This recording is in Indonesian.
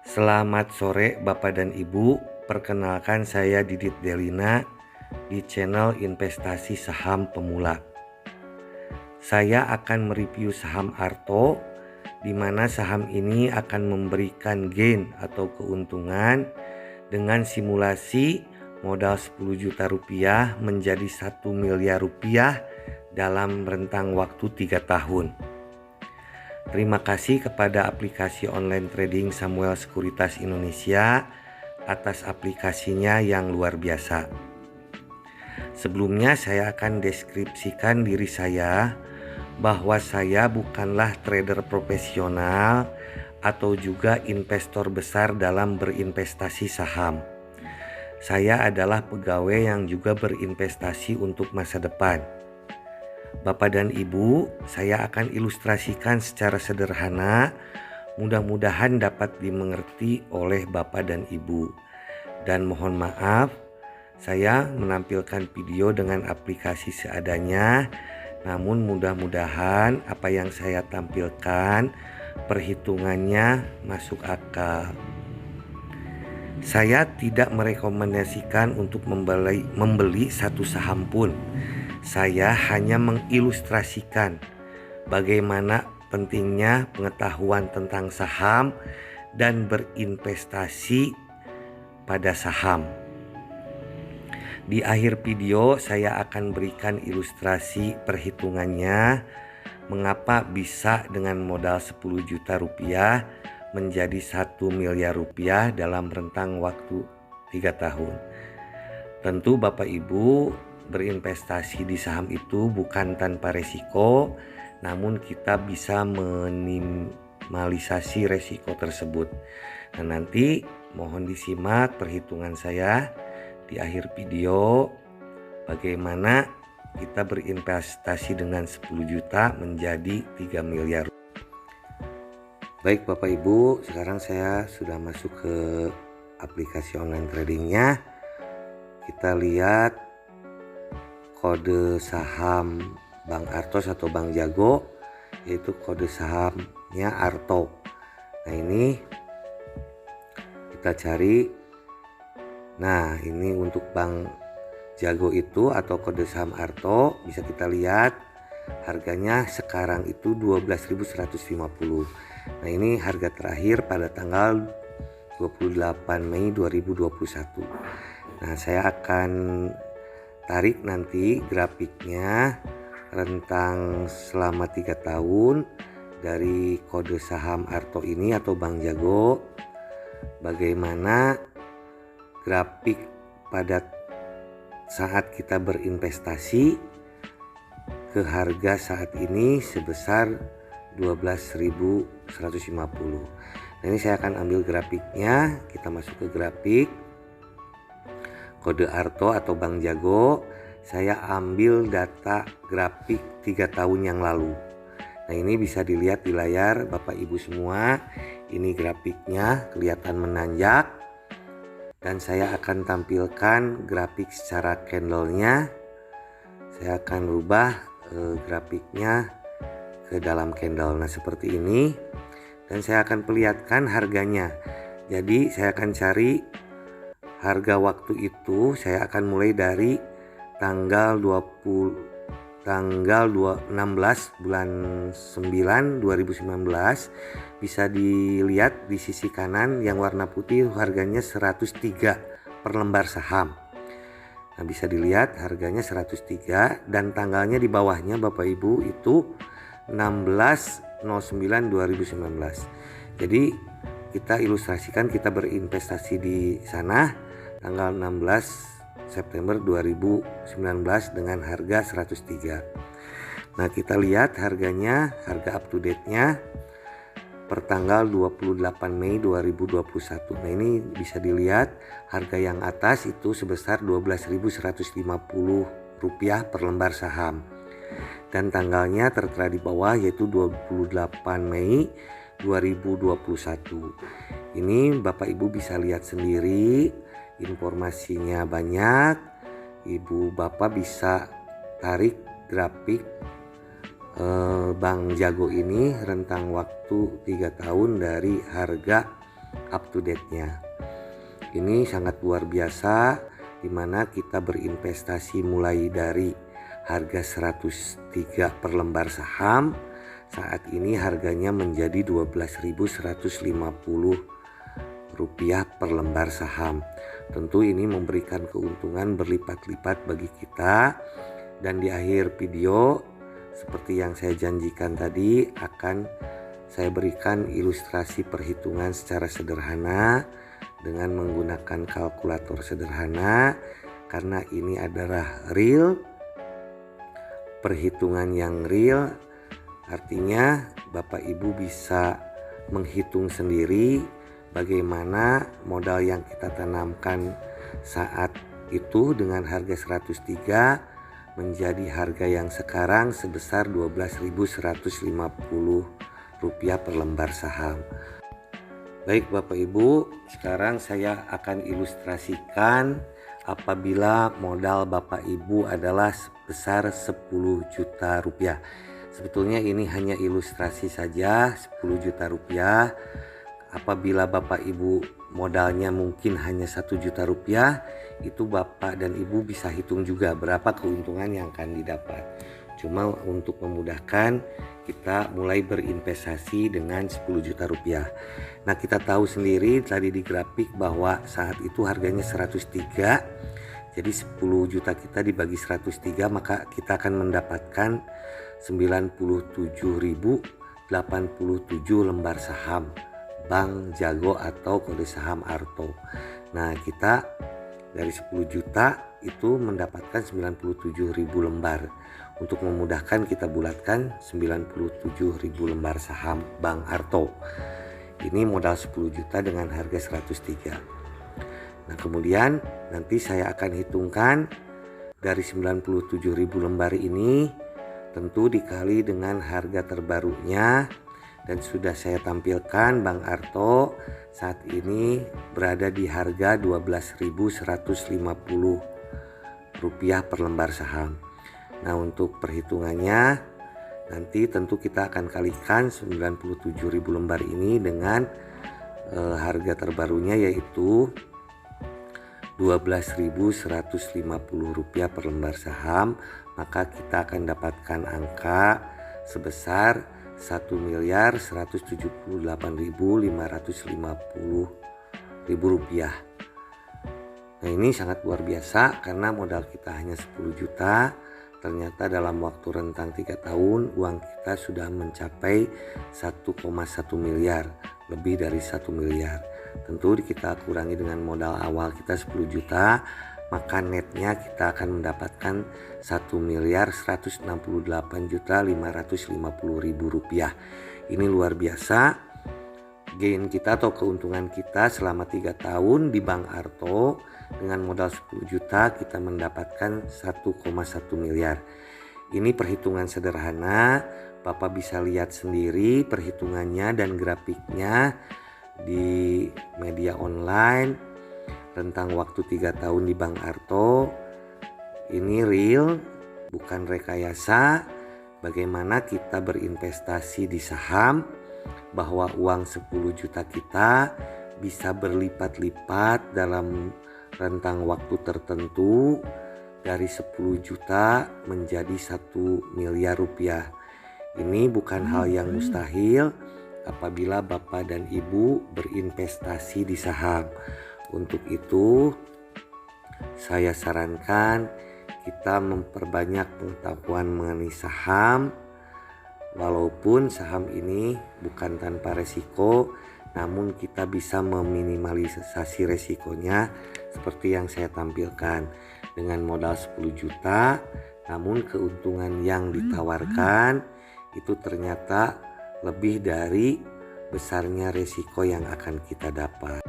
Selamat sore Bapak dan Ibu, perkenalkan saya Didit Delina di channel Investasi Saham Pemula. Saya akan mereview saham Arto, di mana saham ini akan memberikan gain atau keuntungan dengan simulasi modal 10 juta rupiah menjadi 1 miliar rupiah dalam rentang waktu 3 tahun. Terima kasih kepada aplikasi online trading Samuel Sekuritas Indonesia atas aplikasinya yang luar biasa. Sebelumnya saya akan deskripsikan diri saya bahwa saya bukanlah trader profesional atau juga investor besar dalam berinvestasi saham. Saya adalah pegawai yang juga berinvestasi untuk masa depan. Bapak dan Ibu, saya akan ilustrasikan secara sederhana, mudah-mudahan dapat dimengerti oleh Bapak dan Ibu. Dan mohon maaf, saya menampilkan video dengan aplikasi seadanya, namun mudah-mudahan apa yang saya tampilkan perhitungannya masuk akal. Saya tidak merekomendasikan untuk membeli satu saham pun. Saya hanya mengilustrasikan bagaimana pentingnya pengetahuan tentang saham dan berinvestasi pada saham. Di akhir video saya akan berikan ilustrasi perhitungannya, mengapa bisa dengan modal 10 juta rupiah menjadi 1 miliar rupiah dalam rentang waktu 3 tahun. Tentu Bapak Ibu, berinvestasi di saham itu bukan tanpa resiko, namun kita bisa minimalisasi resiko tersebut. Nah, nanti mohon disimak perhitungan saya di akhir video, bagaimana kita berinvestasi dengan 10 juta menjadi 3 miliar. Baik Bapak Ibu, sekarang saya sudah masuk ke aplikasi online tradingnya. Kita lihat kode saham Bank Artos atau Bank Jago, yaitu kode sahamnya Arto. Nah, ini kita cari. Nah, ini untuk Bank Jago itu atau kode saham Arto, bisa kita lihat harganya sekarang itu 12.150. Nah, ini harga terakhir pada tanggal 28 Mei 2021. Nah, saya akan tarik nanti grafiknya rentang selama 3 tahun dari kode saham Arto ini atau Bank Jago. Bagaimana grafik pada saat kita berinvestasi ke harga saat ini sebesar 12.150. Nah, ini saya akan ambil grafiknya. Kita masuk ke grafik kode Arto atau Bank Jago. Saya ambil data grafik 3 tahun yang lalu. Nah, ini bisa dilihat di layar Bapak Ibu semua. Ini grafiknya kelihatan menanjak, dan saya akan tampilkan grafik secara candlenya. Saya akan rubah grafiknya ke dalam candle. Nah, seperti ini, dan saya akan perlihatkan harganya. Jadi saya akan cari harga waktu itu. Saya akan mulai dari tanggal 16 bulan 9 2019. Bisa dilihat di sisi kanan yang warna putih harganya 103 per lembar saham. Nah, bisa dilihat harganya 103 dan tanggalnya di bawahnya Bapak Ibu itu 16/09/2019. Jadi kita ilustrasikan kita berinvestasi di sana tanggal 16 September 2019 dengan harga 103. Nah, kita lihat harganya, harga up to date-nya per tanggal 28 Mei 2021. Nah, ini bisa dilihat harga yang atas itu sebesar 12.150 rupiah per lembar saham. Dan tanggalnya tertera di bawah yaitu 28 Mei 2021. Ini Bapak Ibu bisa lihat sendiri, informasinya banyak. Ibu Bapak bisa tarik grafik Bank Jago ini rentang waktu 3 tahun dari harga up to date-nya. Ini sangat luar biasa, dimana kita berinvestasi mulai dari harga 103 per lembar saham. Saat ini harganya menjadi Rp12.150 per lembar saham. Tentu ini memberikan keuntungan berlipat-lipat bagi kita. Dan di akhir video, seperti yang saya janjikan tadi, akan saya berikan ilustrasi perhitungan secara sederhana dengan menggunakan kalkulator sederhana, karena ini adalah real, perhitungan yang real. Artinya Bapak Ibu bisa menghitung sendiri bagaimana modal yang kita tanamkan saat itu dengan harga 103 menjadi harga yang sekarang sebesar Rp12.150 per lembar saham. Baik Bapak Ibu, sekarang saya akan ilustrasikan apabila modal Bapak Ibu adalah sebesar Rp10 juta. Sebetulnya ini hanya ilustrasi saja, Rp10 juta. Apabila Bapak Ibu modalnya mungkin hanya Rp1 juta, itu Bapak dan Ibu bisa hitung juga berapa keuntungan yang akan didapat. Cuma untuk memudahkan, kita mulai berinvestasi dengan Rp10 juta. Nah, kita tahu sendiri tadi di grafik bahwa saat itu harganya 103. Jadi 10 juta kita dibagi 103, maka kita akan mendapatkan 97.087 lembar saham Bank Jago atau kode saham Arto. Nah, kita dari 10 juta itu mendapatkan 97.000 lembar. Untuk memudahkan kita bulatkan 97.000 lembar saham Bank Arto. Ini modal 10 juta dengan harga 103. Nah, kemudian nanti saya akan hitungkan dari 97.000 lembar ini tentu dikali dengan harga terbarunya. Dan sudah saya tampilkan Bank Arto saat ini berada di harga Rp12.150 per lembar saham. Nah, untuk perhitungannya nanti tentu kita akan kalikan 97.000 lembar ini dengan harga terbarunya, yaitu Rp12.150 per lembar saham. Maka kita akan dapatkan angka sebesar Rp1.178.550. Nah, ini sangat luar biasa karena modal kita hanya 10 juta. Ternyata dalam waktu rentang 3 tahun uang kita sudah mencapai 1,1 miliar, lebih dari 1 miliar. Tentu kita kurangi dengan modal awal kita 10 juta, maka netnya kita akan mendapatkan Rp1.168.550.000. Ini luar biasa. Gain kita atau keuntungan kita selama 3 tahun di Bank Arto dengan modal 10 juta kita mendapatkan 1,1 miliar. Ini perhitungan sederhana, Bapak bisa lihat sendiri perhitungannya dan grafiknya di media online tentang waktu 3 tahun di Bank Arto. Ini real, bukan rekayasa. Bagaimana kita berinvestasi di saham, bahwa uang 10 juta kita bisa berlipat-lipat dalam rentang waktu tertentu dari 10 juta menjadi 1 miliar rupiah. Ini bukan hal yang mustahil apabila Bapak dan Ibu berinvestasi di saham. Untuk itu saya sarankan kita memperbanyak pengetahuan mengenai saham. Walaupun saham ini bukan tanpa resiko, namun kita bisa meminimalisasi resikonya seperti yang saya tampilkan. Dengan modal 10 juta, namun keuntungan yang ditawarkan itu ternyata lebih dari besarnya resiko yang akan kita dapat.